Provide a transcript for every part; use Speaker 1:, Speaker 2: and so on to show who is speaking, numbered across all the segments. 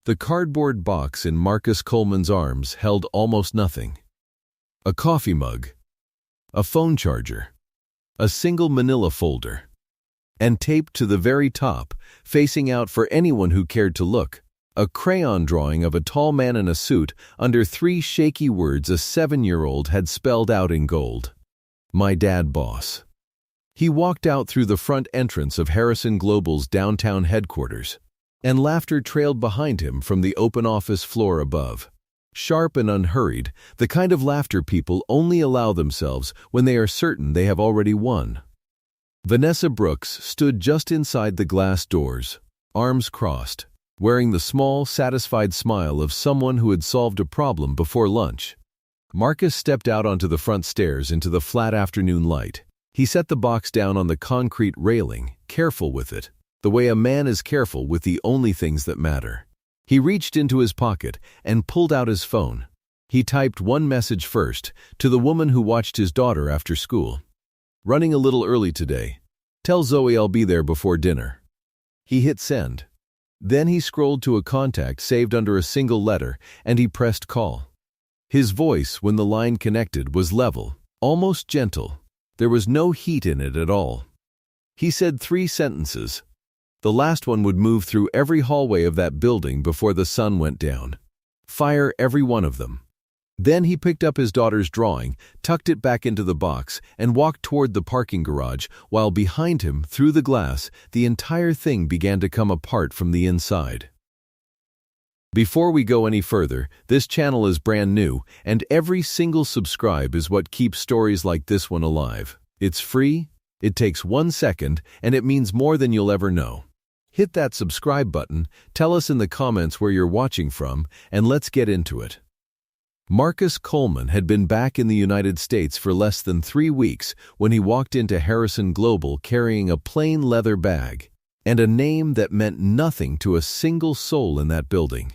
Speaker 1: The cardboard box in Marcus Coleman's arms held almost nothing. A coffee mug, a phone charger, a single manila folder, and taped to the very top, facing out for anyone who cared to look, a crayon drawing of a tall man in a suit under 3 shaky words a 7-year-old had spelled out in gold. My dad, boss. He walked out through the front entrance of Harrison Global's downtown headquarters, and laughter trailed behind him from the open office floor above. Sharp and unhurried, the kind of laughter people only allow themselves when they are certain they have already won. Vanessa Brooks stood just inside the glass doors, arms crossed, wearing the small, satisfied smile of someone who had solved a problem before lunch. Marcus stepped out onto the front stairs into the flat afternoon light. He set the box down on the concrete railing, careful with it, the way a man is careful with the only things that matter. He reached into his pocket and pulled out his phone. He typed one message first, to the woman who watched his daughter after school. Running a little early today. Tell Zoe I'll be there before dinner. He hit send. Then he scrolled to a contact saved under a single letter, and he pressed call. His voice, when the line connected, was level, almost gentle. There was no heat in it at all. He said 3 sentences. The last one would move through every hallway of that building before the sun went down. Fire every one of them. Then he picked up his daughter's drawing, tucked it back into the box, and walked toward the parking garage, while behind him, through the glass, the entire thing began to come apart from the inside. Before we go any further, this channel is brand new, and every single subscribe is what keeps stories like this one alive. It's free, it takes 1 second, and it means more than you'll ever know. Hit that subscribe button, tell us in the comments where you're watching from, and let's get into it. Marcus Coleman had been back in the United States for less than 3 weeks when he walked into Harrison Global carrying a plain leather bag and a name that meant nothing to a single soul in that building.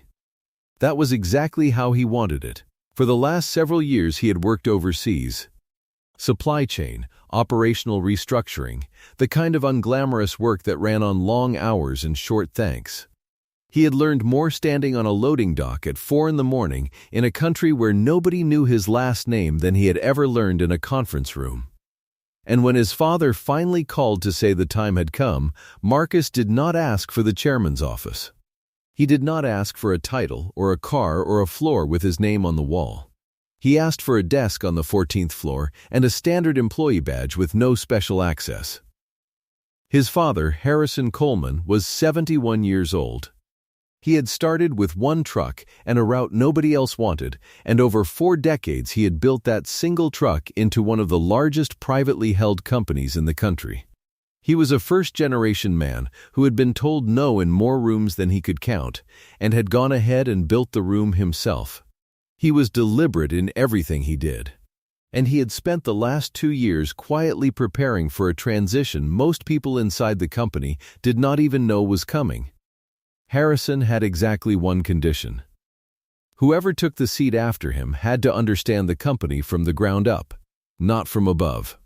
Speaker 1: That was exactly how he wanted it. For the last several years he had worked overseas. Supply chain, operational restructuring, the kind of unglamorous work that ran on long hours and short thanks. He had learned more standing on a loading dock at 4 in the morning in a country where nobody knew his last name than he had ever learned in a conference room. And when his father finally called to say the time had come, Marcus did not ask for the chairman's office. He did not ask for a title or a car or a floor with his name on the wall. He asked for a desk on the 14th floor and a standard employee badge with no special access. His father, Harrison Coleman, was 71 years old. He had started with 1 truck and a route nobody else wanted, and over 4 decades he had built that single truck into one of the largest privately held companies in the country. He was a first-generation man who had been told no in more rooms than he could count, and had gone ahead and built the room himself. He was deliberate in everything he did, and he had spent the last 2 years quietly preparing for a transition most people inside the company did not even know was coming. Harrison had exactly one condition. Whoever took the seat after him had to understand the company from the ground up, not from above.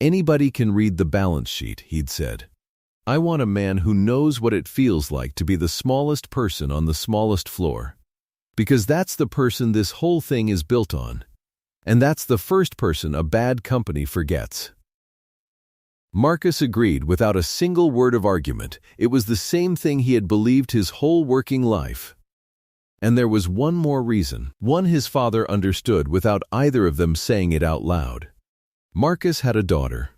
Speaker 1: Anybody can read the balance sheet, he'd said. I want a man who knows what it feels like to be the smallest person on the smallest floor. Because that's the person this whole thing is built on. And that's the first person a bad company forgets. Marcus agreed without a single word of argument. It was the same thing he had believed his whole working life. And there was one more reason, one his father understood without either of them saying it out loud. Marcus had a daughter.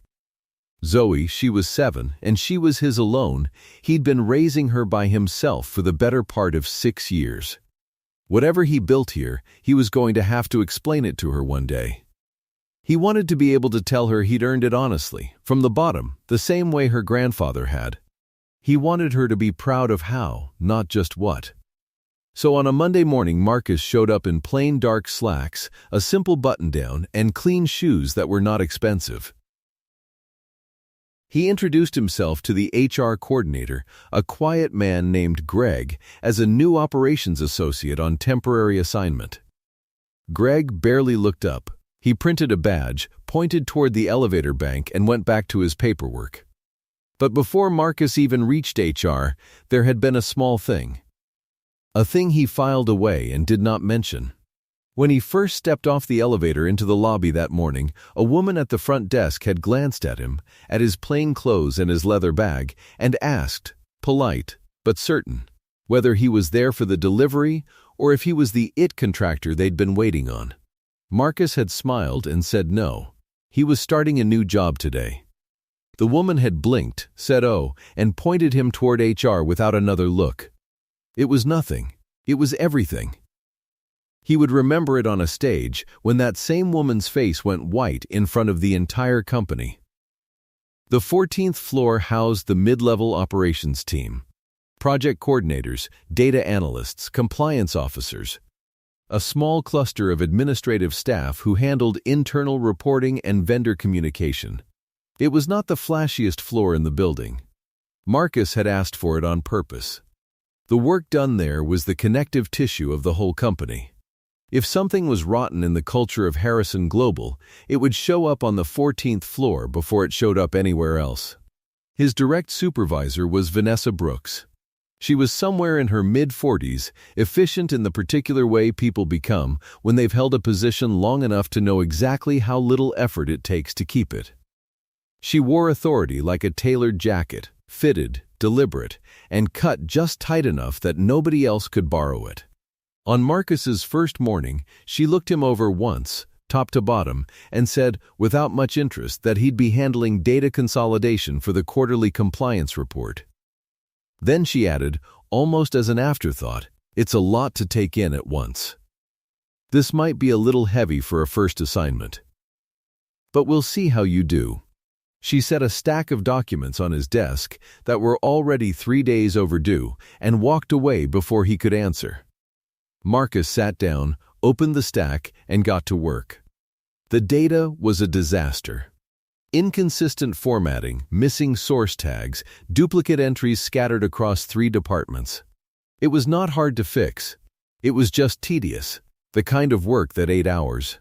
Speaker 1: Zoe, she was 7, and she was his alone. He'd been raising her by himself for the better part of 6 years. Whatever he built here, he was going to have to explain it to her one day. He wanted to be able to tell her he'd earned it honestly, from the bottom, the same way her grandfather had. He wanted her to be proud of how, not just what. So on a Monday morning, Marcus showed up in plain dark slacks, a simple button-down, and clean shoes that were not expensive. He introduced himself to the HR coordinator, a quiet man named Greg, as a new operations associate on temporary assignment. Greg barely looked up. He printed a badge, pointed toward the elevator bank, and went back to his paperwork. But before Marcus even reached HR, there had been a small thing. a thing he filed away and did not mention. When he first stepped off the elevator into the lobby that morning, a woman at the front desk had glanced at him, at his plain clothes and his leather bag, and asked, polite but certain, whether he was there for the delivery or if he was the IT contractor they'd been waiting on. Marcus had smiled and said no. He was starting a new job today. The woman had blinked, said oh, and pointed him toward HR without another look. It was nothing. It was everything. He would remember it on a stage when that same woman's face went white in front of the entire company. The 14th floor housed the mid-level operations team. Project coordinators, data analysts, compliance officers. A small cluster of administrative staff who handled internal reporting and vendor communication. It was not the flashiest floor in the building. Marcus had asked for it on purpose. The work done there was the connective tissue of the whole company. If something was rotten in the culture of Harrison Global, it would show up on the 14th floor before it showed up anywhere else. His direct supervisor was Vanessa Brooks. She was somewhere in her mid-40s, efficient in the particular way people become when they've held a position long enough to know exactly how little effort it takes to keep it. She wore authority like a tailored jacket, fitted, deliberate, and cut just tight enough that nobody else could borrow it. On Marcus's first morning, she looked him over once, top to bottom, and said, without much interest, that he'd be handling data consolidation for the quarterly compliance report. Then she added, almost as an afterthought, it's a lot to take in at once. This might be a little heavy for a first assignment. But we'll see how you do. She set a stack of documents on his desk that were already 3 days overdue and walked away before he could answer. Marcus sat down, opened the stack, and got to work. The data was a disaster. Inconsistent formatting, missing source tags, duplicate entries scattered across 3 departments. It was not hard to fix. It was just tedious, the kind of work that ate hours.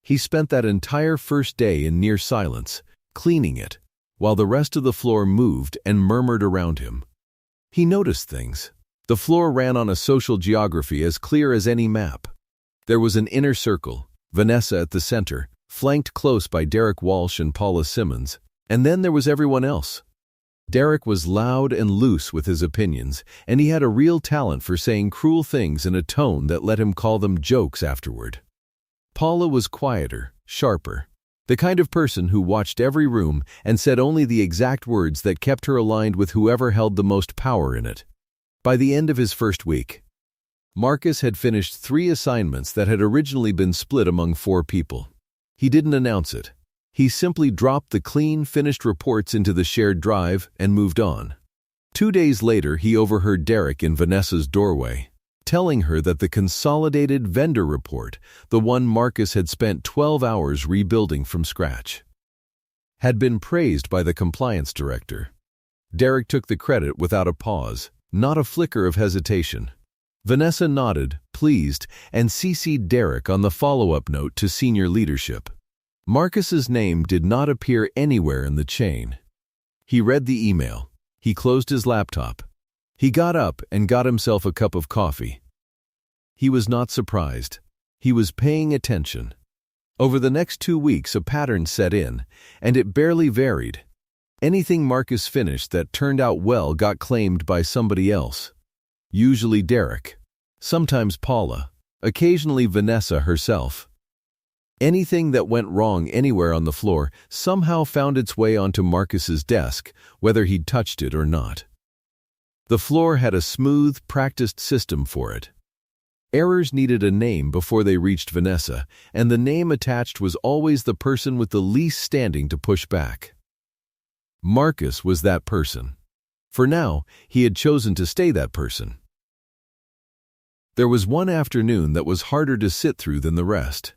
Speaker 1: He spent that entire first day in near silence, cleaning it, while the rest of the floor moved and murmured around him. He noticed things. The floor ran on a social geography as clear as any map. There was an inner circle, Vanessa at the center, flanked close by Derek Walsh and Paula Simmons, and then there was everyone else. Derek was loud and loose with his opinions, and he had a real talent for saying cruel things in a tone that let him call them jokes afterward. Paula was quieter, sharper, the kind of person who watched every room and said only the exact words that kept her aligned with whoever held the most power in it. By the end of his first week, Marcus had finished 3 assignments that had originally been split among 4 people. He didn't announce it. He simply dropped the clean, finished reports into the shared drive and moved on. 2 days later, he overheard Derek in Vanessa's doorway, telling her that the consolidated vendor report, the one Marcus had spent 12 hours rebuilding from scratch, had been praised by the compliance director. Derek took the credit without a pause, not a flicker of hesitation. Vanessa nodded, pleased, and CC'd Derek on the follow-up note to senior leadership. Marcus's name did not appear anywhere in the chain. He read the email. He closed his laptop. He got up and got himself a cup of coffee. He was not surprised. He was paying attention. Over the next 2 weeks, a pattern set in, and it barely varied. Anything Marcus finished that turned out well got claimed by somebody else. Usually Derek, sometimes Paula, occasionally Vanessa herself. Anything that went wrong anywhere on the floor somehow found its way onto Marcus's desk, whether he'd touched it or not. The floor had a smooth, practiced system for it. Errors needed a name before they reached Vanessa, and the name attached was always the person with the least standing to push back. Marcus was that person. For now, he had chosen to stay that person. There was one afternoon that was harder to sit through than the rest.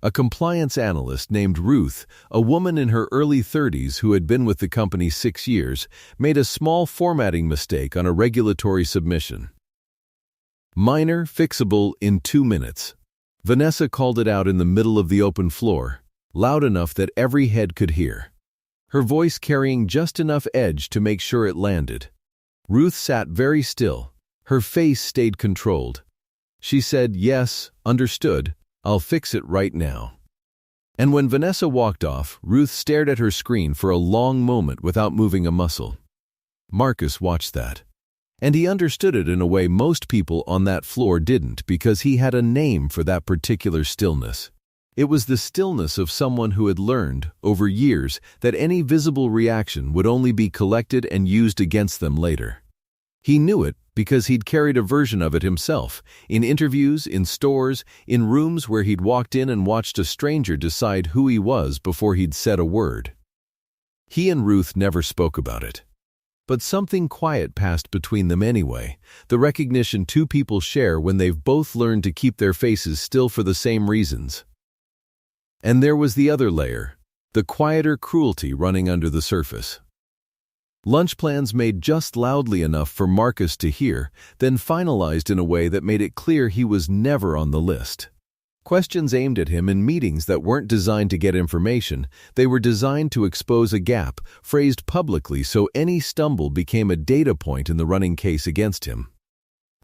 Speaker 1: A compliance analyst named Ruth, a woman in her early 30s who had been with the company 6 years, made a small formatting mistake on a regulatory submission. Minor, fixable in 2 minutes. Vanessa called it out in the middle of the open floor, loud enough that every head could hear, her voice carrying just enough edge to make sure it landed. Ruth sat very still, Her face stayed controlled. She said, "Yes, understood. I'll fix it right now." And when Vanessa walked off, Ruth stared at her screen for a long moment without moving a muscle. Marcus watched that. And he understood it in a way most people on that floor didn't, because he had a name for that particular stillness. It was the stillness of someone who had learned, over years, that any visible reaction would only be collected and used against them later. He knew it because he'd carried a version of it himself, in interviews, in stores, in rooms where he'd walked in and watched a stranger decide who he was before he'd said a word. He and Ruth never spoke about it. But something quiet passed between them anyway, the recognition two people share when they've both learned to keep their faces still for the same reasons. And there was the other layer, the quieter cruelty running under the surface. Lunch plans made just loudly enough for Marcus to hear, then finalized in a way that made it clear he was never on the list. Questions aimed at him in meetings that weren't designed to get information, they were designed to expose a gap, phrased publicly so any stumble became a data point in the running case against him.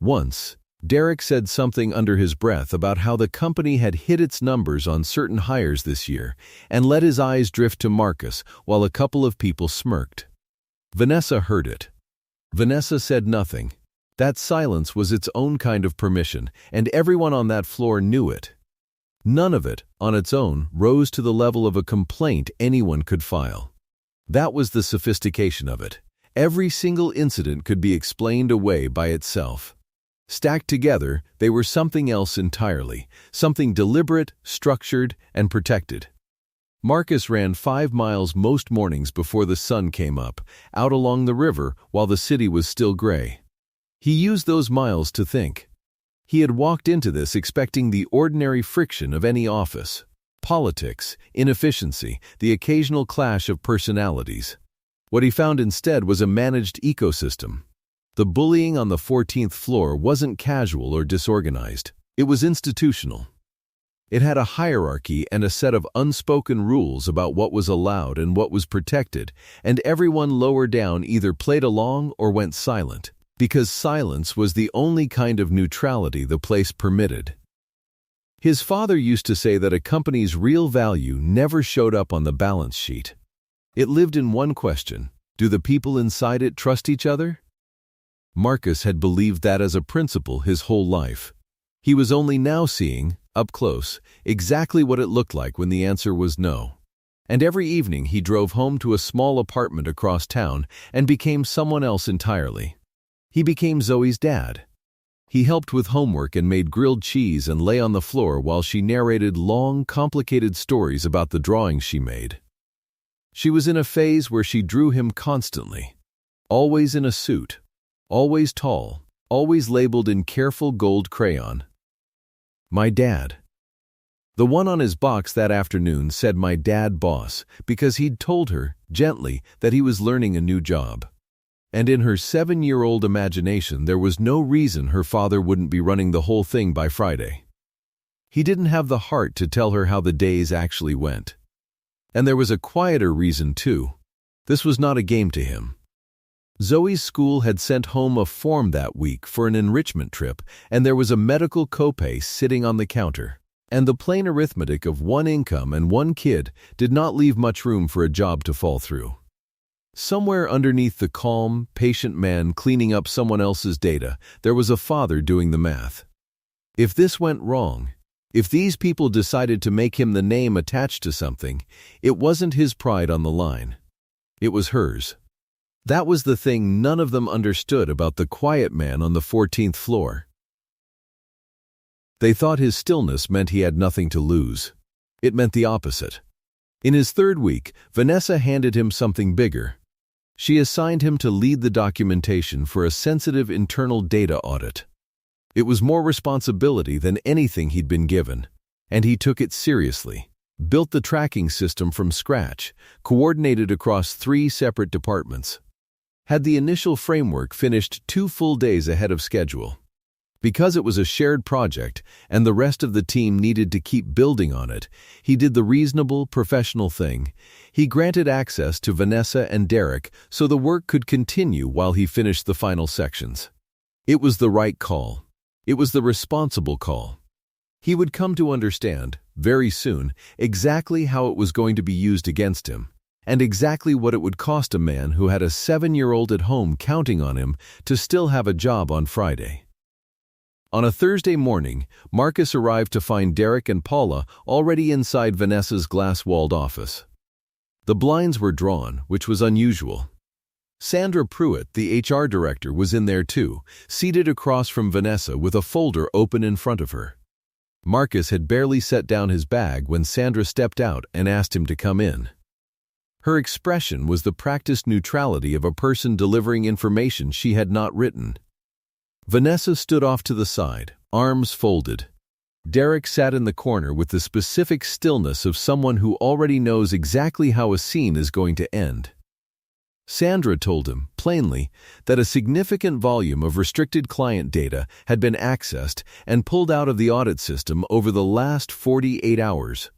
Speaker 1: Once, Derek said something under his breath about how the company had hit its numbers on certain hires this year, and let his eyes drift to Marcus while a couple of people smirked. Vanessa heard it. Vanessa said nothing. That silence was its own kind of permission, and everyone on that floor knew it. None of it, on its own, rose to the level of a complaint anyone could file. That was the sophistication of it. Every single incident could be explained away by itself. Stacked together, they were something else entirely, something deliberate, structured, and protected. Marcus ran 5 miles most mornings before the sun came up, out along the river while the city was still gray. He used those miles to think. He had walked into this expecting the ordinary friction of any office: politics, inefficiency, the occasional clash of personalities. What he found instead was a managed ecosystem. The bullying on the 14th floor wasn't casual or disorganized. It was institutional. It had a hierarchy and a set of unspoken rules about what was allowed and what was protected, and everyone lower down either played along or went silent, because silence was the only kind of neutrality the place permitted. His father used to say that a company's real value never showed up on the balance sheet. It lived in one question: do the people inside it trust each other? Marcus had believed that as a principle his whole life. He was only now seeing, up close, exactly what it looked like when the answer was no. And every evening he drove home to a small apartment across town and became someone else entirely. He became Zoe's dad. He helped with homework and made grilled cheese and lay on the floor while she narrated long, complicated stories about the drawings she made. She was in a phase where she drew him constantly, always in a suit, always tall, always labeled in careful gold crayon. My dad. The one on his box that afternoon said "My dad, boss," because he'd told her, gently, that he was learning a new job. And in her 7-year-old imagination there was no reason her father wouldn't be running the whole thing by Friday. He didn't have the heart to tell her how the days actually went. And there was a quieter reason too. This was not a game to him. Zoe's school had sent home a form that week for an enrichment trip, and there was a medical copay sitting on the counter. And the plain arithmetic of one income and one kid did not leave much room for a job to fall through. Somewhere underneath the calm, patient man cleaning up someone else's data, there was a father doing the math. If this went wrong, if these people decided to make him the name attached to something, it wasn't his pride on the line. It was hers. That was the thing none of them understood about the quiet man on the 14th floor. They thought his stillness meant he had nothing to lose. It meant the opposite. In his 3rd week, Vanessa handed him something bigger. She assigned him to lead the documentation for a sensitive internal data audit. It was more responsibility than anything he'd been given, and he took it seriously. Built the tracking system from scratch, coordinated across 3 separate departments. Had the initial framework finished 2 full days ahead of schedule. Because it was a shared project and the rest of the team needed to keep building on it, he did the reasonable, professional thing. He granted access to Vanessa and Derek so the work could continue while he finished the final sections. It was the right call. It was the responsible call. He would come to understand, very soon, exactly how it was going to be used against him, and exactly what it would cost a man who had a 7-year-old at home counting on him to still have a job on Friday. On a Thursday morning, Marcus arrived to find Derek and Paula already inside Vanessa's glass-walled office. The blinds were drawn, which was unusual. Sandra Pruitt, the HR director, was in there too, seated across from Vanessa with a folder open in front of her. Marcus had barely set down his bag when Sandra stepped out and asked him to come in. Her expression was the practiced neutrality of a person delivering information she had not written. Vanessa stood off to the side, arms folded. Derek sat in the corner with the specific stillness of someone who already knows exactly how a scene is going to end. Sandra told him, plainly, that a significant volume of restricted client data had been accessed and pulled out of the audit system over the last 48 hours,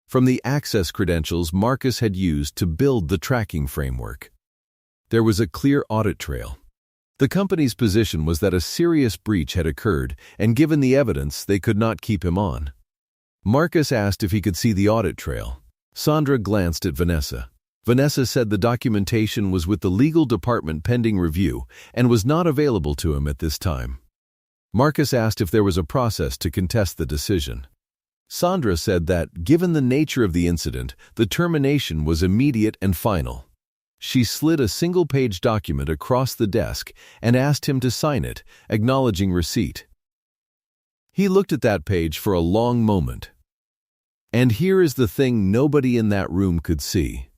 Speaker 1: from the access credentials Marcus had used to build the tracking framework. There was a clear audit trail. The company's position was that a serious breach had occurred, and given the evidence, they could not keep him on. Marcus asked if he could see the audit trail. Sandra glanced at Vanessa. Vanessa said the documentation was with the legal department pending review and was not available to him at this time. Marcus asked if there was a process to contest the decision. Sandra said that, given the nature of the incident, the termination was immediate and final. She slid a single-page document across the desk and asked him to sign it, acknowledging receipt. He looked at that page for a long moment. And here is the thing nobody in that room could see.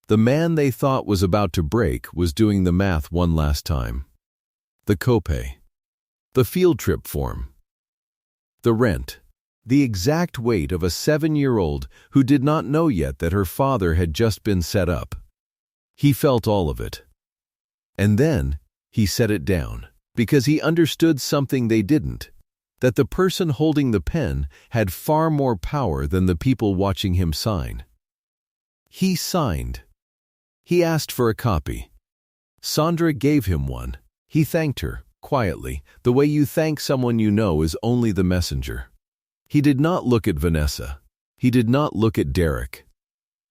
Speaker 1: The man they thought was about to break was doing the math one last time. The copay. The field trip form. The rent. The exact weight of a 7-year-old who did not know yet that her father had just been set up. He felt all of it. And then, he set it down, because he understood something they didn't, that the person holding the pen had far more power than the people watching him sign. He signed. He asked for a copy. Sandra gave him one. He thanked her, quietly, the way you thank someone you know is only the messenger. He did not look at Vanessa. He did not look at Derek.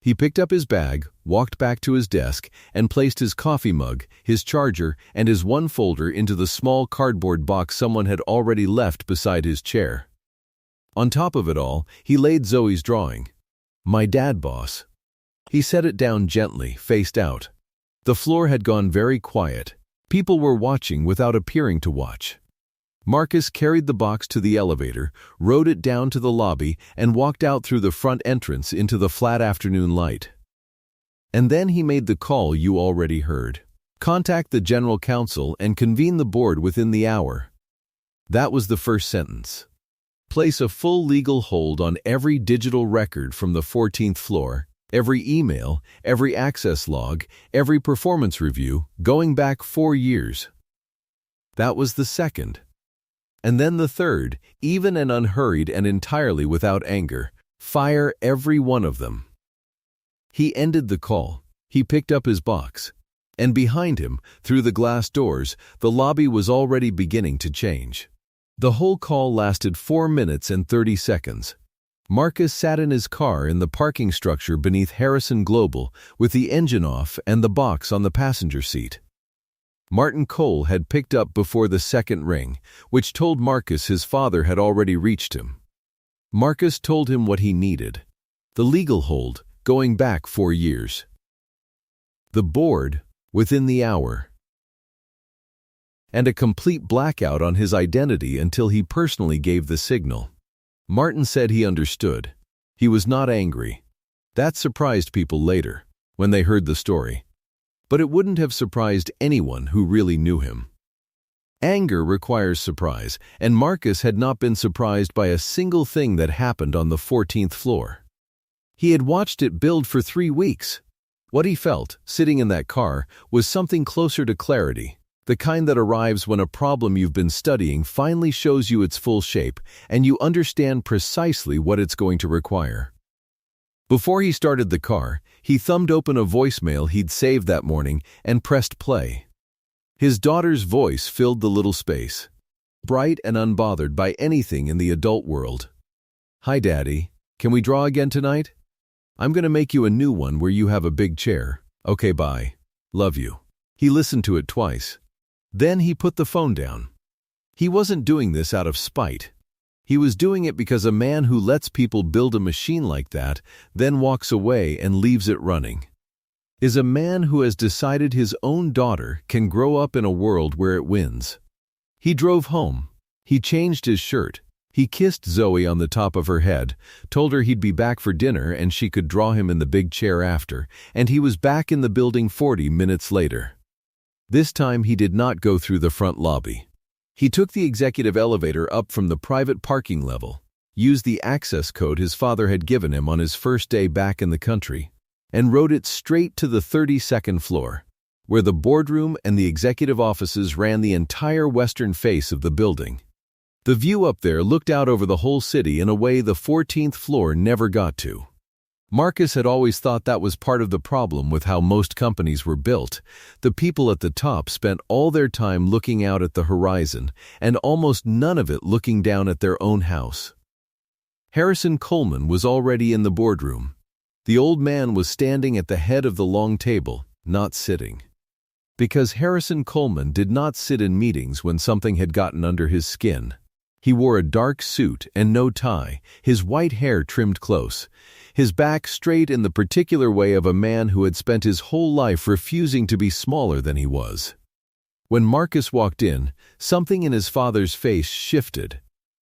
Speaker 1: He picked up his bag, walked back to his desk, and placed his coffee mug, his charger, and his one folder into the small cardboard box someone had already left beside his chair. On top of it all, he laid Zoe's drawing. "My dad, boss." He set it down gently, faced out. The floor had gone very quiet. People were watching without appearing to watch. Marcus carried the box to the elevator, rode it down to the lobby, and walked out through the front entrance into the flat afternoon light. And then he made the call you already heard. Contact the general counsel and convene the board within the hour. That was the first sentence. Place a full legal hold on every digital record from the 14th floor, every email, every access log, every performance review, going back 4 years. That was the second. And then the third, even and unhurried and entirely without anger, fire every one of them. He ended the call. He picked up his box. And behind him, through the glass doors, the lobby was already beginning to change. The whole call lasted 4 minutes and 30 seconds. Marcus sat in his car in the parking structure beneath Harrison Global with the engine off and the box on the passenger seat. Martin Cole had picked up before the second ring, which told Marcus his father had already reached him. Marcus told him what he needed. The legal hold, going back 4 years. The board, within the hour. And a complete blackout on his identity until he personally gave the signal. Martin said he understood. He was not angry. That surprised people later, when they heard the story. But it wouldn't have surprised anyone who really knew him. Anger requires surprise, and Marcus had not been surprised by a single thing that happened on the 14th floor. He had watched it build for 3 weeks. What he felt, sitting in that car, was something closer to clarity, the kind that arrives when a problem you've been studying finally shows you its full shape, and you understand precisely what it's going to require. Before he started the car, he thumbed open a voicemail he'd saved that morning and pressed play. His daughter's voice filled the little space, bright and unbothered by anything in the adult world. "Hi, Daddy. Can we draw again tonight? I'm going to make you a new one where you have a big chair. Okay, bye. Love you." He listened to it twice. Then he put the phone down. He wasn't doing this out of spite. He was doing it because a man who lets people build a machine like that, then walks away and leaves it running, is a man who has decided his own daughter can grow up in a world where it wins. He drove home. He changed his shirt. He kissed Zoe on the top of her head, told her he'd be back for dinner and she could draw him in the big chair after, and he was back in the building 40 minutes later. This time he did not go through the front lobby. He took the executive elevator up from the private parking level, used the access code his father had given him on his first day back in the country, and rode it straight to the 32nd floor, where the boardroom and the executive offices ran the entire western face of the building. The view up there looked out over the whole city in a way the 14th floor never got to. Marcus had always thought that was part of the problem with how most companies were built. The people at the top spent all their time looking out at the horizon, and almost none of it looking down at their own house. Harrison Coleman was already in the boardroom. The old man was standing at the head of the long table, not sitting. Because Harrison Coleman did not sit in meetings when something had gotten under his skin. He wore a dark suit and no tie, his white hair trimmed close, his back straight in the particular way of a man who had spent his whole life refusing to be smaller than he was. When Marcus walked in, something in his father's face shifted.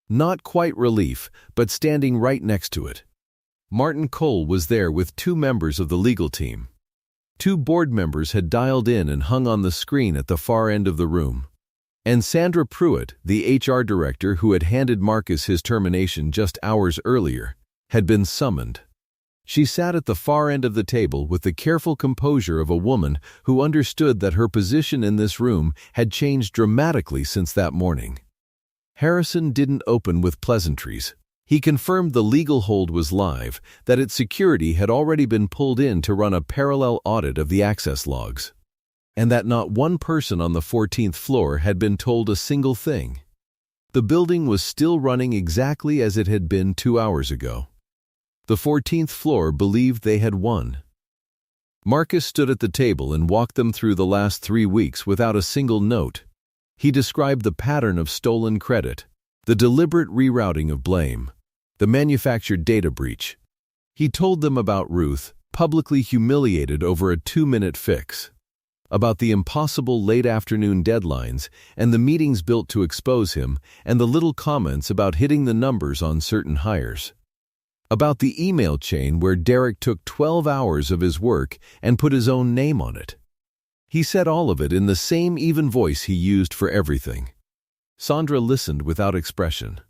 Speaker 1: Not quite relief, but standing right next to it. Martin Cole was there with 2 members of the legal team. 2 board members had dialed in and hung on the screen at the far end of the room. And Sandra Pruitt, the HR director who had handed Marcus his termination just hours earlier, had been summoned. She sat at the far end of the table with the careful composure of a woman who understood that her position in this room had changed dramatically since that morning. Harrison didn't open with pleasantries. He confirmed the legal hold was live, that its security had already been pulled in to run a parallel audit of the access logs, and that not one person on the 14th floor had been told a single thing. The building was still running exactly as it had been 2 hours ago. The 14th floor believed they had won. Marcus stood at the table and walked them through the last 3 weeks without a single note. He described the pattern of stolen credit, the deliberate rerouting of blame, the manufactured data breach. He told them about Ruth, publicly humiliated over a 2-minute fix, about the impossible late-afternoon deadlines and the meetings built to expose him, and the little comments about hitting the numbers on certain hires, about the email chain where Derek took 12 hours of his work and put his own name on it. He said all of it in the same even voice he used for everything. Sandra listened without expression.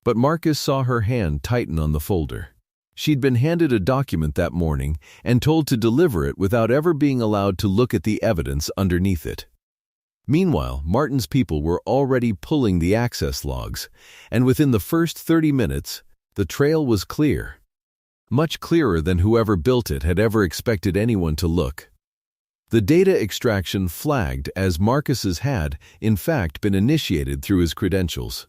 Speaker 1: But Marcus saw her hand tighten on the folder. She'd been handed a document that morning and told to deliver it without ever being allowed to look at the evidence underneath it. Meanwhile, Martin's people were already pulling the access logs, and within the first 30 minutes, the trail was clear. Much clearer than whoever built it had ever expected anyone to look. The data extraction flagged as Marcus's had, in fact, been initiated through his credentials.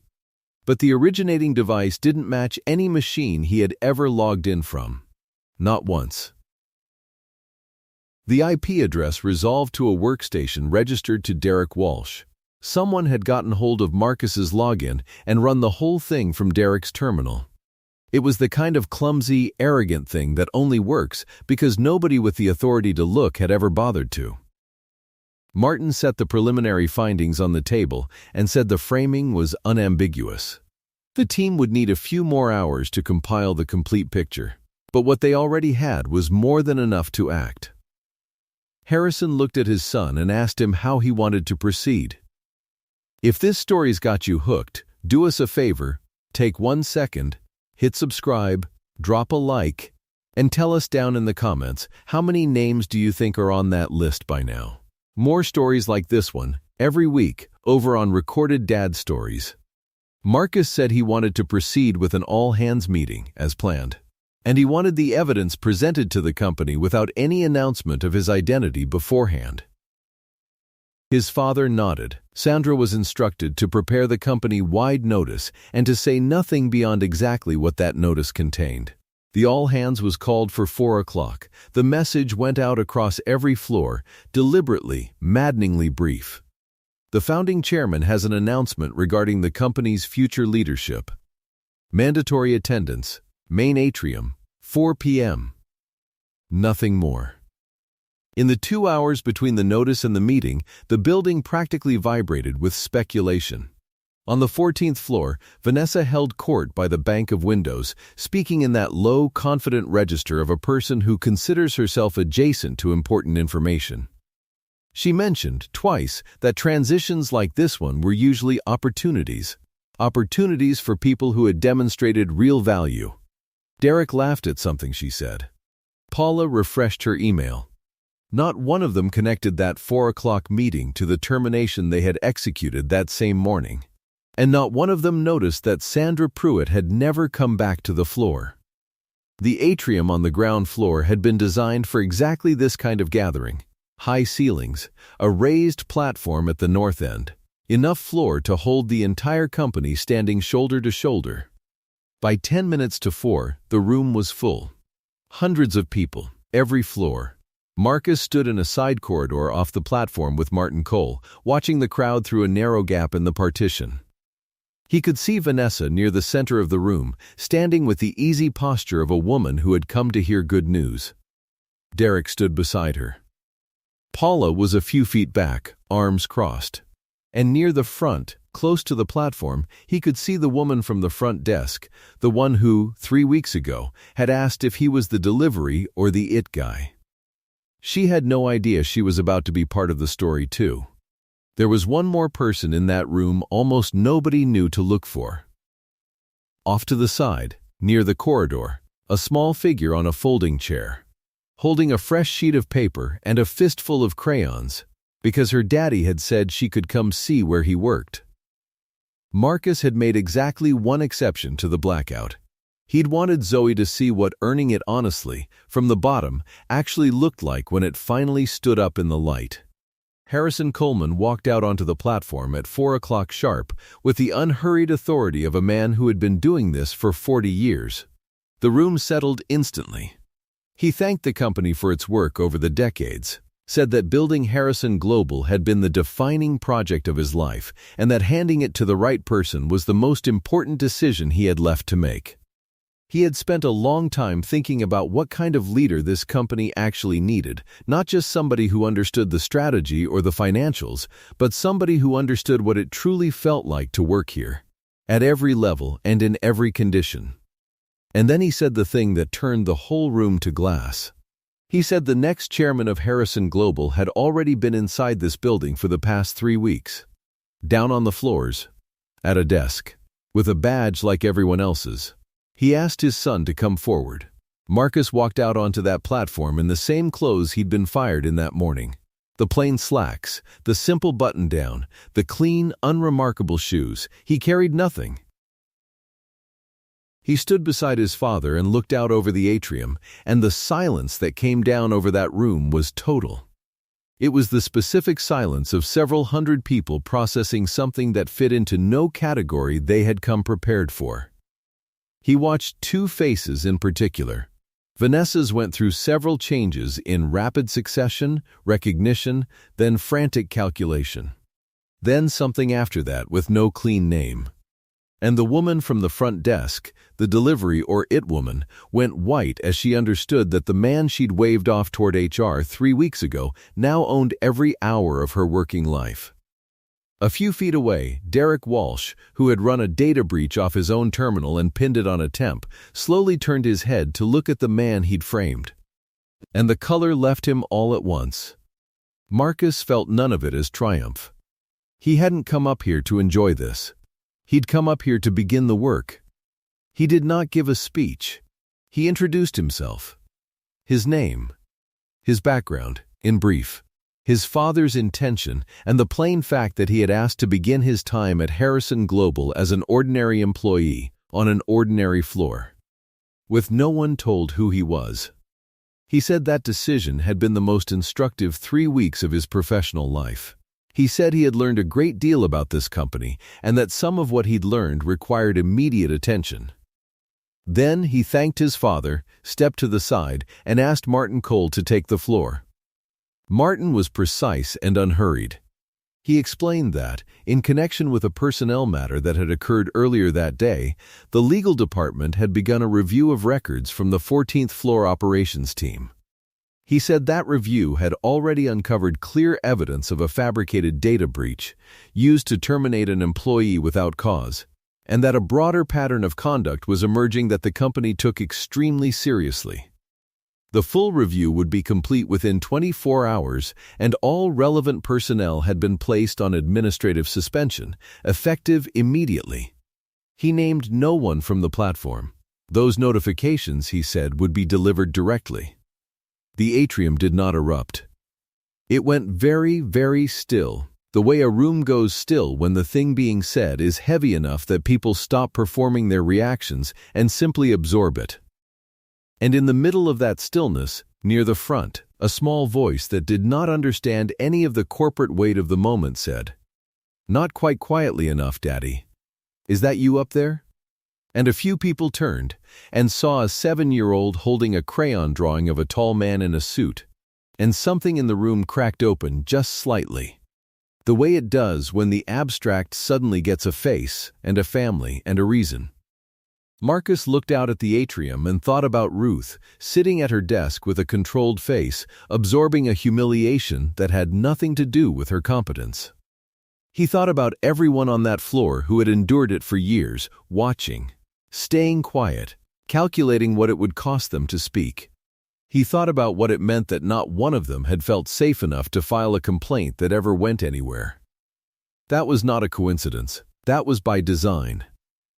Speaker 1: But the originating device didn't match any machine he had ever logged in from. Not once. The IP address resolved to a workstation registered to Derek Walsh. Someone had gotten hold of Marcus's login and run the whole thing from Derek's terminal. It was the kind of clumsy, arrogant thing that only works because nobody with the authority to look had ever bothered to. Martin set the preliminary findings on the table and said the framing was unambiguous. The team would need a few more hours to compile the complete picture, but what they already had was more than enough to act. Harrison looked at his son and asked him how he wanted to proceed. If this story's got you hooked, do us a favor, take 1 second, hit subscribe, drop a like, and tell us down in the comments how many names do you think are on that list by now. More stories like this one, every week, over on Recorded Dad Stories. Marcus said he wanted to proceed with an all-hands meeting, as planned, and he wanted the evidence presented to the company without any announcement of his identity beforehand. His father nodded. Sandra was instructed to prepare the company-wide notice and to say nothing beyond exactly what that notice contained. The all-hands was called for 4 o'clock. The message went out across every floor, deliberately, maddeningly brief. The founding chairman has an announcement regarding the company's future leadership. Mandatory attendance, main atrium, 4 p.m. Nothing more. In the 2 hours between the notice and the meeting, the building practically vibrated with speculation. On the 14th floor, Vanessa held court by the bank of windows, speaking in that low, confident register of a person who considers herself adjacent to important information. She mentioned, twice, that transitions like this one were usually opportunities for people who had demonstrated real value. Derek laughed at something she said. Paula refreshed her email. Not one of them connected that 4 o'clock meeting to the termination they had executed that same morning. And not one of them noticed that Sandra Pruitt had never come back to the floor. The atrium on the ground floor had been designed for exactly this kind of gathering. High ceilings, a raised platform at the north end, enough floor to hold the entire company standing shoulder to shoulder. By 10 minutes to 4, the room was full. Hundreds of people, every floor. Marcus stood in a side corridor off the platform with Martin Cole, watching the crowd through a narrow gap in the partition. He could see Vanessa near the center of the room, standing with the easy posture of a woman who had come to hear good news. Derek stood beside her. Paula was a few feet back, arms crossed. And near the front, close to the platform, he could see the woman from the front desk, the one who, 3 weeks ago, had asked if he was the delivery or the it guy. She had no idea she was about to be part of the story, too. There was one more person in that room almost nobody knew to look for. Off to the side, near the corridor, a small figure on a folding chair, holding a fresh sheet of paper and a fistful of crayons, because her daddy had said she could come see where he worked. Marcus had made exactly one exception to the blackout. He'd wanted Zoe to see what earning it honestly, from the bottom, actually looked like when it finally stood up in the light. Harrison Coleman walked out onto the platform at 4 o'clock sharp with the unhurried authority of a man who had been doing this for 40 years. The room settled instantly. He thanked the company for its work over the decades, said that building Harrison Global had been the defining project of his life, and that handing it to the right person was the most important decision he had left to make. He had spent a long time thinking about what kind of leader this company actually needed, not just somebody who understood the strategy or the financials, but somebody who understood what it truly felt like to work here, at every level and in every condition. And then he said the thing that turned the whole room to glass. He said the next chairman of Harrison Global had already been inside this building for the past 3 weeks. Down on the floors, at a desk, with a badge like everyone else's. He asked his son to come forward. Marcus walked out onto that platform in the same clothes he'd been fired in that morning. The plain slacks, the simple button-down, the clean, unremarkable shoes. He carried nothing. He stood beside his father and looked out over the atrium, and the silence that came down over that room was total. It was the specific silence of several hundred people processing something that fit into no category they had come prepared for. He watched 2 faces in particular. Vanessa's went through several changes in rapid succession, recognition, then frantic calculation. Then something after that with no clean name. And the woman from the front desk, the delivery or it woman, went white as she understood that the man she'd waved off toward HR 3 weeks ago now owned every hour of her working life. A few feet away, Derek Walsh, who had run a data breach off his own terminal and pinned it on a temp, slowly turned his head to look at the man he'd framed. And the color left him all at once. Marcus felt none of it as triumph. He hadn't come up here to enjoy this. He'd come up here to begin the work. He did not give a speech. He introduced himself. His name. His background, in brief. His father's intention, and the plain fact that he had asked to begin his time at Harrison Global as an ordinary employee, on an ordinary floor. With no one told who he was. He said that decision had been the most instructive 3 weeks of his professional life. He said he had learned a great deal about this company and that some of what he'd learned required immediate attention. Then he thanked his father, stepped to the side, and asked Martin Cole to take the floor. Martin was precise and unhurried. He explained that, in connection with a personnel matter that had occurred earlier that day, the legal department had begun a review of records from the 14th floor operations team. He said that review had already uncovered clear evidence of a fabricated data breach used to terminate an employee without cause, and that a broader pattern of conduct was emerging that the company took extremely seriously. The full review would be complete within 24 hours, and all relevant personnel had been placed on administrative suspension, effective immediately. He named no one from the platform. Those notifications, he said, would be delivered directly. The atrium did not erupt. It went very, very still, the way a room goes still when the thing being said is heavy enough that people stop performing their reactions and simply absorb it. And in the middle of that stillness, near the front, a small voice that did not understand any of the corporate weight of the moment said, "Not quite quietly enough, Daddy. Is that you up there?" And a few people turned and saw a 7-year-old holding a crayon drawing of a tall man in a suit, and something in the room cracked open just slightly, the way it does when the abstract suddenly gets a face and a family and a reason. Marcus looked out at the atrium and thought about Ruth, sitting at her desk with a controlled face, absorbing a humiliation that had nothing to do with her competence. He thought about everyone on that floor who had endured it for years, watching, staying quiet, calculating what it would cost them to speak. He thought about what it meant that not one of them had felt safe enough to file a complaint that ever went anywhere. That was not a coincidence. That was by design.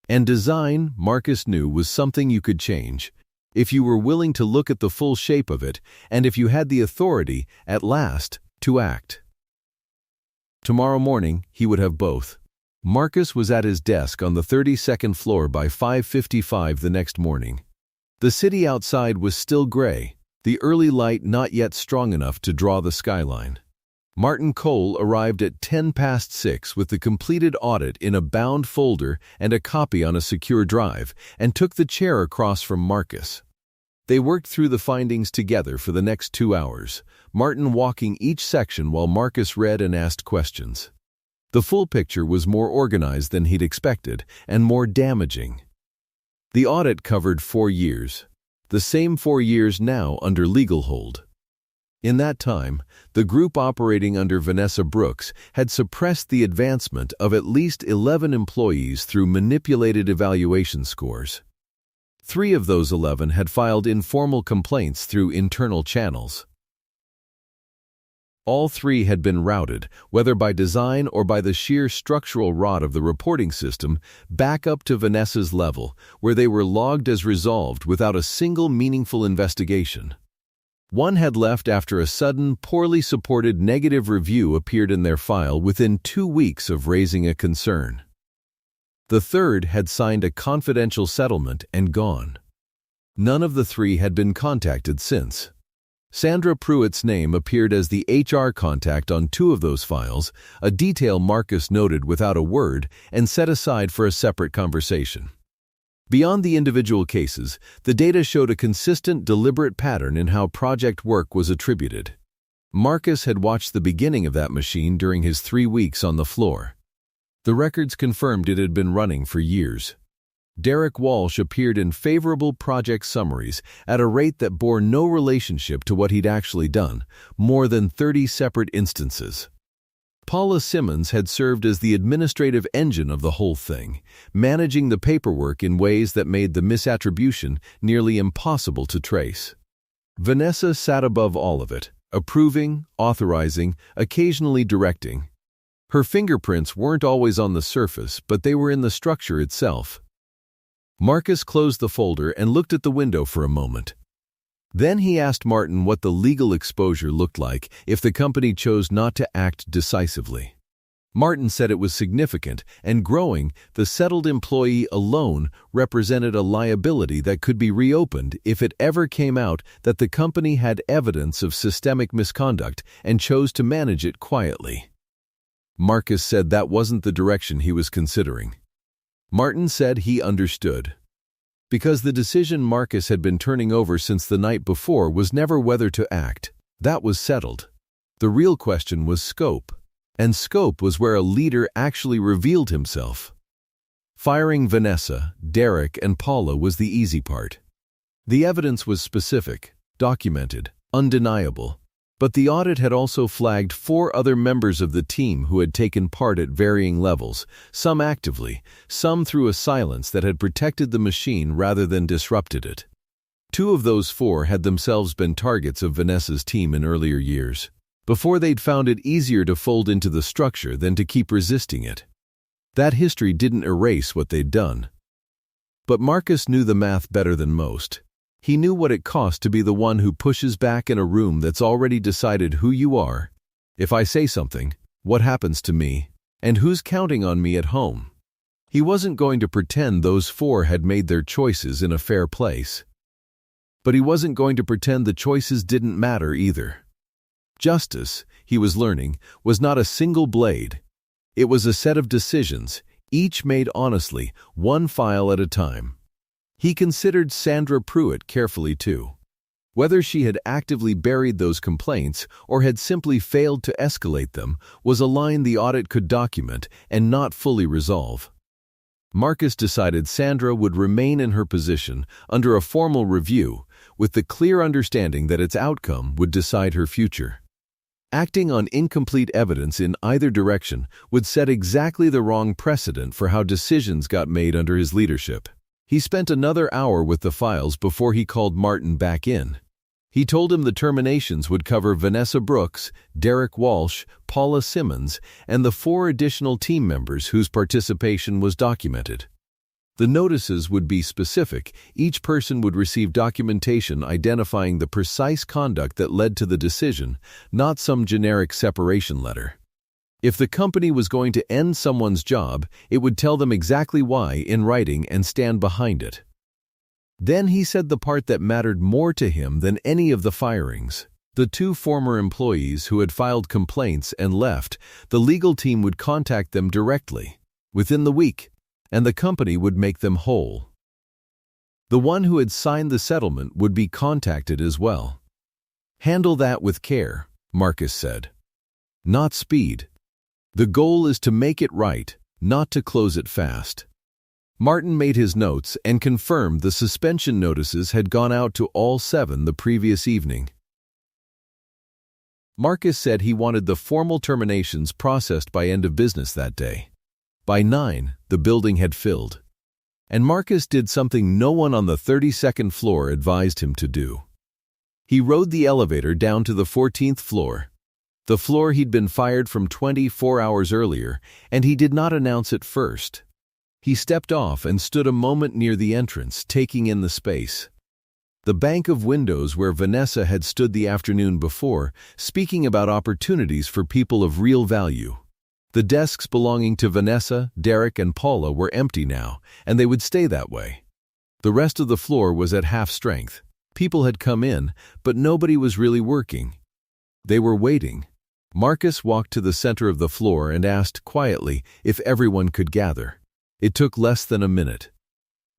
Speaker 1: And design, Marcus knew, was something you could change, if you were willing to look at the full shape of it, and if you had the authority, at last, to act. Tomorrow morning, he would have both. Marcus was at his desk on the 32nd floor by 5:55 the next morning. The city outside was still gray, the early light not yet strong enough to draw the skyline. Martin Cole arrived at 6:10 with the completed audit in a bound folder and a copy on a secure drive, and took the chair across from Marcus. They worked through the findings together for the next 2 hours, Martin walking each section while Marcus read and asked questions. The full picture was more organized than he'd expected, and more damaging. The audit covered 4 years, the same 4 years now under legal hold. In that time, the group operating under Vanessa Brooks had suppressed the advancement of at least 11 employees through manipulated evaluation scores. 3 of those 11 had filed informal complaints through internal channels. All 3 had been routed, whether by design or by the sheer structural rot of the reporting system, back up to Vanessa's level, where they were logged as resolved without a single meaningful investigation. One had left after a sudden, poorly supported negative review appeared in their file within 2 weeks of raising a concern. The third had signed a confidential settlement and gone. None of the 3 had been contacted since. Sandra Pruitt's name appeared as the HR contact on 2 of those files, a detail Marcus noted without a word and set aside for a separate conversation. Beyond the individual cases, the data showed a consistent, deliberate pattern in how project work was attributed. Marcus had watched the beginning of that machine during his 3 weeks on the floor. The records confirmed it had been running for years. Derek Walsh appeared in favorable project summaries at a rate that bore no relationship to what he'd actually done, more than 30 separate instances. Paula Simmons had served as the administrative engine of the whole thing, managing the paperwork in ways that made the misattribution nearly impossible to trace. Vanessa sat above all of it, approving, authorizing, occasionally directing. Her fingerprints weren't always on the surface, but they were in the structure itself. Marcus closed the folder and looked at the window for a moment. Then he asked Martin what the legal exposure looked like if the company chose not to act decisively. Martin said it was significant, and growing, the settled employee alone represented a liability that could be reopened if it ever came out that the company had evidence of systemic misconduct and chose to manage it quietly. Marcus said that wasn't the direction he was considering. Martin said he understood. Because the decision Marcus had been turning over since the night before was never whether to act. That was settled. The real question was scope. And scope was where a leader actually revealed himself. Firing Vanessa, Derek, and Paula was the easy part. The evidence was specific, documented, undeniable. But the audit had also flagged 4 other members of the team who had taken part at varying levels, some actively, some through a silence that had protected the machine rather than disrupted it. 2 of those 4 had themselves been targets of Vanessa's team in earlier years, before they'd found it easier to fold into the structure than to keep resisting it. That history didn't erase what they'd done. But Marcus knew the math better than most. He knew what it cost to be the one who pushes back in a room that's already decided who you are. If I say something, what happens to me? And who's counting on me at home? He wasn't going to pretend those 4 had made their choices in a fair place. But he wasn't going to pretend the choices didn't matter either. Justice, he was learning, was not a single blade. It was a set of decisions, each made honestly, one file at a time. He considered Sandra Pruitt carefully too. Whether she had actively buried those complaints or had simply failed to escalate them was a line the audit could document and not fully resolve. Marcus decided Sandra would remain in her position under a formal review, with the clear understanding that its outcome would decide her future. Acting on incomplete evidence in either direction would set exactly the wrong precedent for how decisions got made under his leadership. He spent another hour with the files before he called Martin back in. He told him the terminations would cover Vanessa Brooks, Derek Walsh, Paula Simmons, and the 4 additional team members whose participation was documented. The notices would be specific. Each person would receive documentation identifying the precise conduct that led to the decision, not some generic separation letter. If the company was going to end someone's job, it would tell them exactly why in writing and stand behind it. Then he said the part that mattered more to him than any of the firings. The 2 former employees who had filed complaints and left, the legal team would contact them directly, within the week, and the company would make them whole. The one who had signed the settlement would be contacted as well. Handle that with care, Marcus said. Not speed. The goal is to make it right, not to close it fast. Martin made his notes and confirmed the suspension notices had gone out to all 7 the previous evening. Marcus said he wanted the formal terminations processed by end of business that day. By 9, the building had filled. And Marcus did something no one on the 32nd floor advised him to do. He rode the elevator down to the 14th floor. The floor he'd been fired from 24 hours earlier, and he did not announce it first. He stepped off and stood a moment near the entrance, taking in the space. The bank of windows where Vanessa had stood the afternoon before, speaking about opportunities for people of real value. The desks belonging to Vanessa, Derek, and Paula were empty now, and they would stay that way. The rest of the floor was at half strength. People had come in, but nobody was really working. They were waiting. Marcus walked to the center of the floor and asked quietly if everyone could gather. It took less than a minute.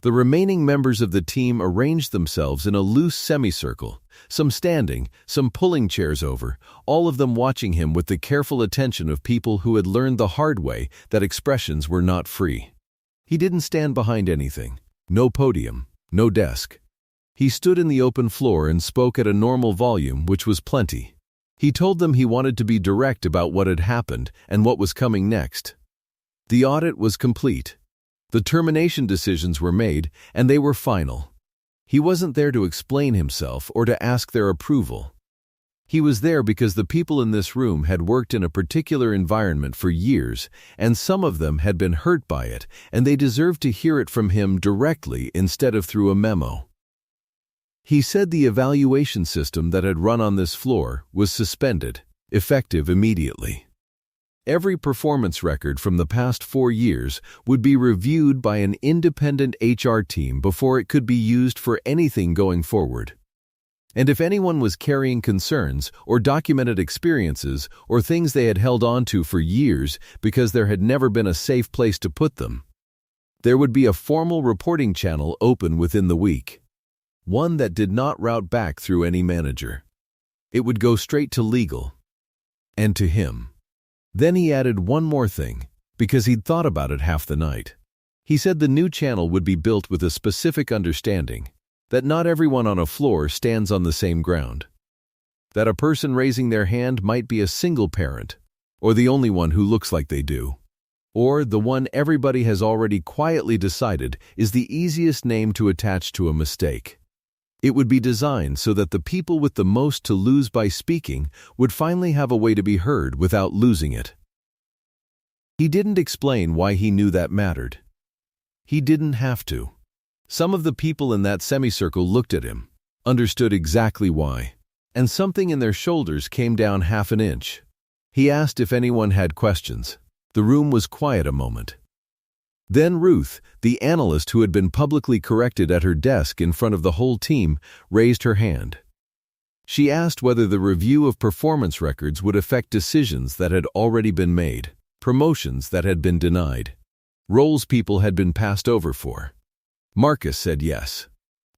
Speaker 1: The remaining members of the team arranged themselves in a loose semicircle, some standing, some pulling chairs over, all of them watching him with the careful attention of people who had learned the hard way that expressions were not free. He didn't stand behind anything. No podium, no desk. He stood in the open floor and spoke at a normal volume, which was plenty. He told them he wanted to be direct about what had happened and what was coming next. The audit was complete. The termination decisions were made, and they were final. He wasn't there to explain himself or to ask their approval. He was there because the people in this room had worked in a particular environment for years, and some of them had been hurt by it, and they deserved to hear it from him directly instead of through a memo. He said the evaluation system that had run on this floor was suspended, effective immediately. Every performance record from the past 4 years would be reviewed by an independent HR team before it could be used for anything going forward. And if anyone was carrying concerns or documented experiences or things they had held on to for years because there had never been a safe place to put them, there would be a formal reporting channel open within the week. One that did not route back through any manager. It would go straight to legal. And to him. Then he added one more thing, because he'd thought about it half the night. He said the new channel would be built with a specific understanding that not everyone on a floor stands on the same ground. That a person raising their hand might be a single parent, or the only one who looks like they do, or the one everybody has already quietly decided is the easiest name to attach to a mistake. It would be designed so that the people with the most to lose by speaking would finally have a way to be heard without losing it. He didn't explain why he knew that mattered. He didn't have to. Some of the people in that semicircle looked at him, understood exactly why, and something in their shoulders came down half an inch. He asked if anyone had questions. The room was quiet a moment. Then Ruth, the analyst who had been publicly corrected at her desk in front of the whole team, raised her hand. She asked whether the review of performance records would affect decisions that had already been made, promotions that had been denied, roles people had been passed over for. Marcus said yes.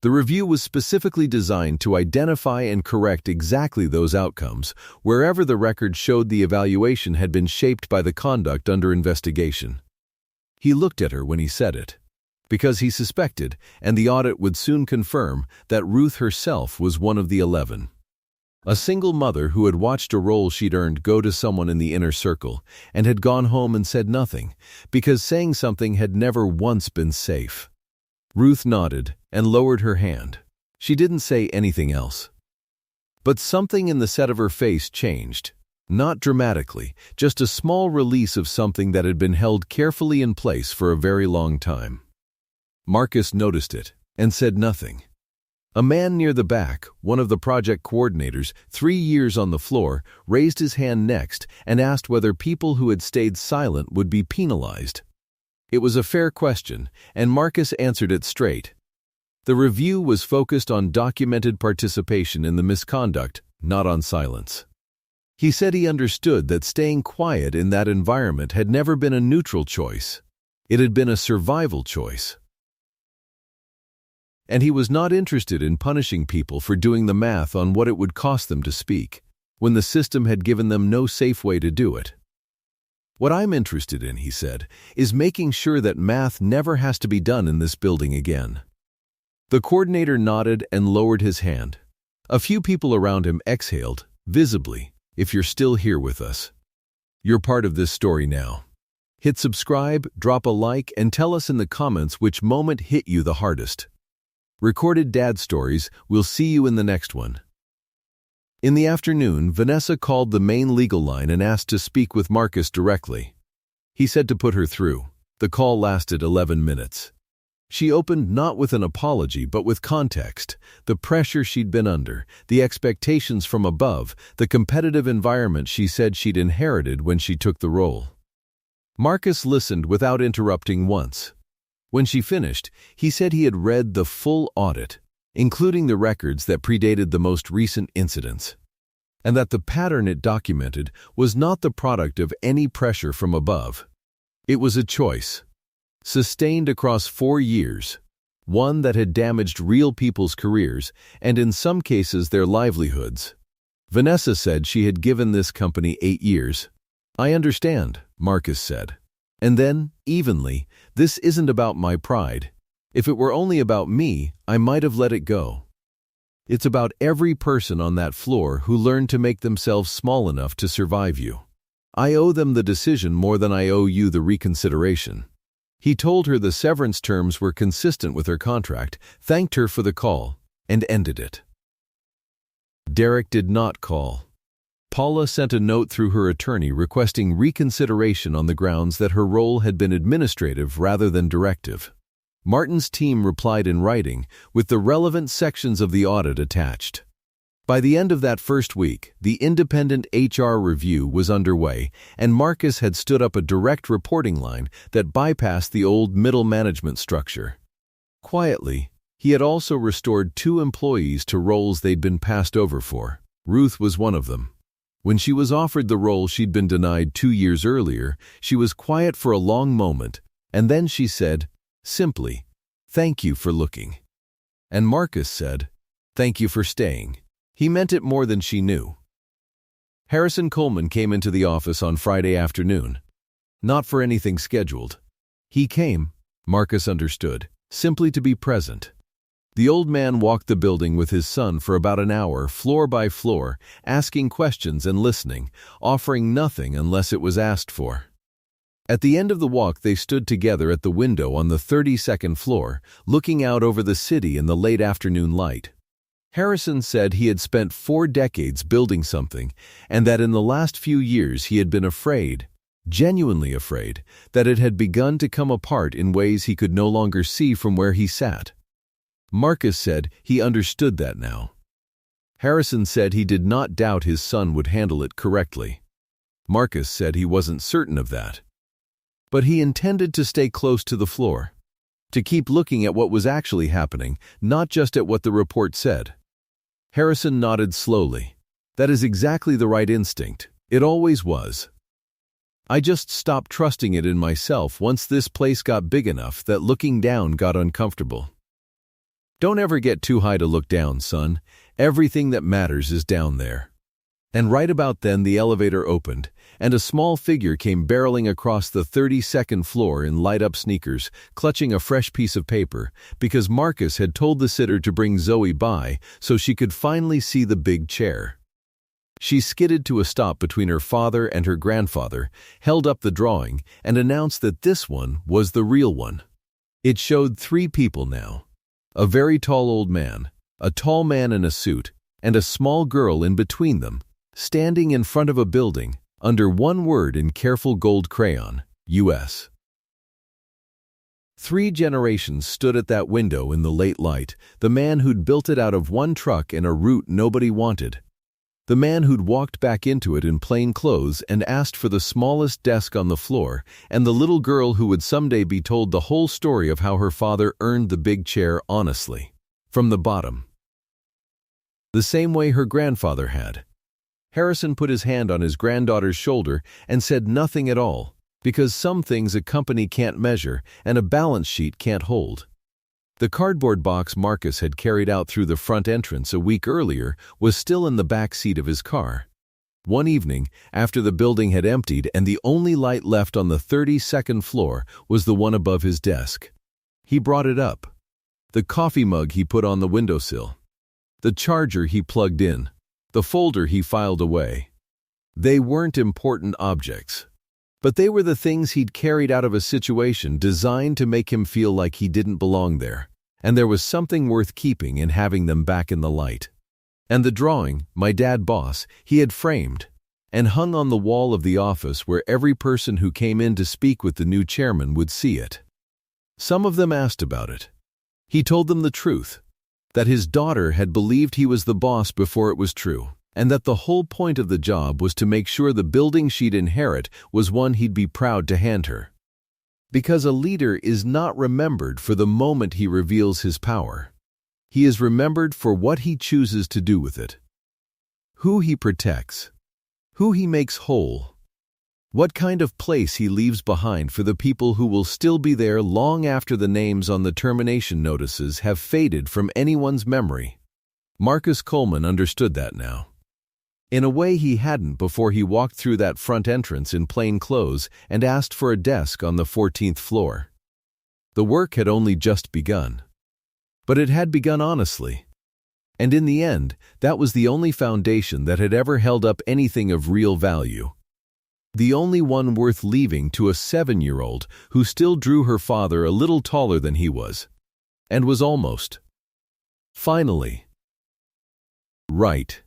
Speaker 1: The review was specifically designed to identify and correct exactly those outcomes, wherever the record showed the evaluation had been shaped by the conduct under investigation. He looked at her when he said it, because he suspected, and the audit would soon confirm, that Ruth herself was one of the 11. A single mother who had watched a role she'd earned go to someone in the inner circle and had gone home and said nothing, because saying something had never once been safe. Ruth nodded and lowered her hand. She didn't say anything else. But something in the set of her face changed. Not dramatically, just a small release of something that had been held carefully in place for a very long time. Marcus noticed it and said nothing. A man near the back, one of the project coordinators, 3 years on the floor, raised his hand next and asked whether people who had stayed silent would be penalized. It was a fair question, and Marcus answered it straight. The review was focused on documented participation in the misconduct, not on silence. He said he understood that staying quiet in that environment had never been a neutral choice. It had been a survival choice. And he was not interested in punishing people for doing the math on what it would cost them to speak, when the system had given them no safe way to do it. What I'm interested in, he said, is making sure that math never has to be done in this building again. The coordinator nodded and lowered his hand. A few people around him exhaled, visibly, if you're still here with us. You're part of this story now. Hit subscribe, drop a like, and tell us in the comments which moment hit you the hardest. Recorded Dad Stories, we'll see you in the next one. In the afternoon, Vanessa called the main legal line and asked to speak with Marcus directly. He said to put her through. The call lasted 11 minutes. She opened not with an apology but with context, the pressure she'd been under, the expectations from above, the competitive environment she said she'd inherited when she took the role. Marcus listened without interrupting once. When she finished, he said he had read the full audit, including the records that predated the most recent incidents, and that the pattern it documented was not the product of any pressure from above. It was a choice, sustained across 4 years, one that had damaged real people's careers and in some cases their livelihoods. Vanessa said she had given this company 8 years. I understand, Marcus said. And then, evenly, this isn't about my pride. If it were only about me, I might have let it go. It's about every person on that floor who learned to make themselves small enough to survive you. I owe them the decision more than I owe you the reconsideration. He told her the severance terms were consistent with her contract, thanked her for the call, and ended it. Derek did not call. Paula sent a note through her attorney requesting reconsideration on the grounds that her role had been administrative rather than directive. Martin's team replied in writing, with the relevant sections of the audit attached. By the end of that first week, the independent HR review was underway, and Marcus had stood up a direct reporting line that bypassed the old middle management structure. Quietly, He had also restored 2 employees to roles they'd been passed over for. Ruth was one of them. When she was offered the role she'd been denied 2 years earlier, she was quiet for a long moment, and then she said, simply, "Thank you for looking." And Marcus said, "Thank you for staying." He meant it more than she knew. Harrison Coleman came into the office on Friday afternoon. Not for anything scheduled. He came, Marcus understood, simply to be present. The old man walked the building with his son for about an hour, floor by floor, asking questions and listening, offering nothing unless it was asked for. At the end of the walk, they stood together at the window on the 32nd floor, looking out over the city in the late afternoon light. Harrison said he had spent 4 decades building something, and that in the last few years he had been afraid, genuinely afraid, that it had begun to come apart in ways he could no longer see from where he sat. Marcus said he understood that now. Harrison said he did not doubt his son would handle it correctly. Marcus said he wasn't certain of that. But he intended to stay close to the floor, to keep looking at what was actually happening, not just at what the report said. Harrison nodded slowly. That is exactly the right instinct. It always was. I just stopped trusting it in myself once this place got big enough that looking down got uncomfortable. Don't ever get too high to look down, son. Everything that matters is down there. And right about then the elevator opened, and a small figure came barreling across the 32nd floor in light-up sneakers, clutching a fresh piece of paper, because Marcus had told the sitter to bring Zoe by so she could finally see the big chair. She skidded to a stop between her father and her grandfather, held up the drawing, and announced that this one was the real one. It showed 3 people now. A very tall old man, a tall man in a suit, and a small girl in between them, standing in front of a building, under one word in careful gold crayon, U.S. 3 generations stood at that window in the late light, the man who'd built it out of one truck and a route nobody wanted. The man who'd walked back into it in plain clothes and asked for the smallest desk on the floor, and the little girl who would someday be told the whole story of how her father earned the big chair honestly, from the bottom. The same way her grandfather had. Harrison put his hand on his granddaughter's shoulder and said nothing at all, because some things a company can't measure and a balance sheet can't hold. The cardboard box Marcus had carried out through the front entrance a week earlier was still in the back seat of his car. One evening, after the building had emptied and the only light left on the 32nd floor was the one above his desk, he brought it up. The coffee mug he put on the windowsill. The charger he plugged in. The folder he filed away. They weren't important objects. But they were the things he'd carried out of a situation designed to make him feel like he didn't belong there, and there was something worth keeping in having them back in the light. And the drawing, my dad boss, he had framed and hung on the wall of the office where every person who came in to speak with the new chairman would see it. Some of them asked about it. He told them the truth, that his daughter had believed he was the boss before it was true, and that the whole point of the job was to make sure the building she'd inherit was one he'd be proud to hand her. Because a leader is not remembered for the moment he reveals his power. He is remembered for what he chooses to do with it. Who he protects. Who he makes whole. What kind of place he leaves behind for the people who will still be there long after the names on the termination notices have faded from anyone's memory. Marcus Coleman understood that now. In a way he hadn't before he walked through that front entrance in plain clothes and asked for a desk on the 14th floor. The work had only just begun. But it had begun honestly. And in the end, that was the only foundation that had ever held up anything of real value. The only one worth leaving to a 7-year-old who still drew her father a little taller than he was. And was almost. Finally. Right.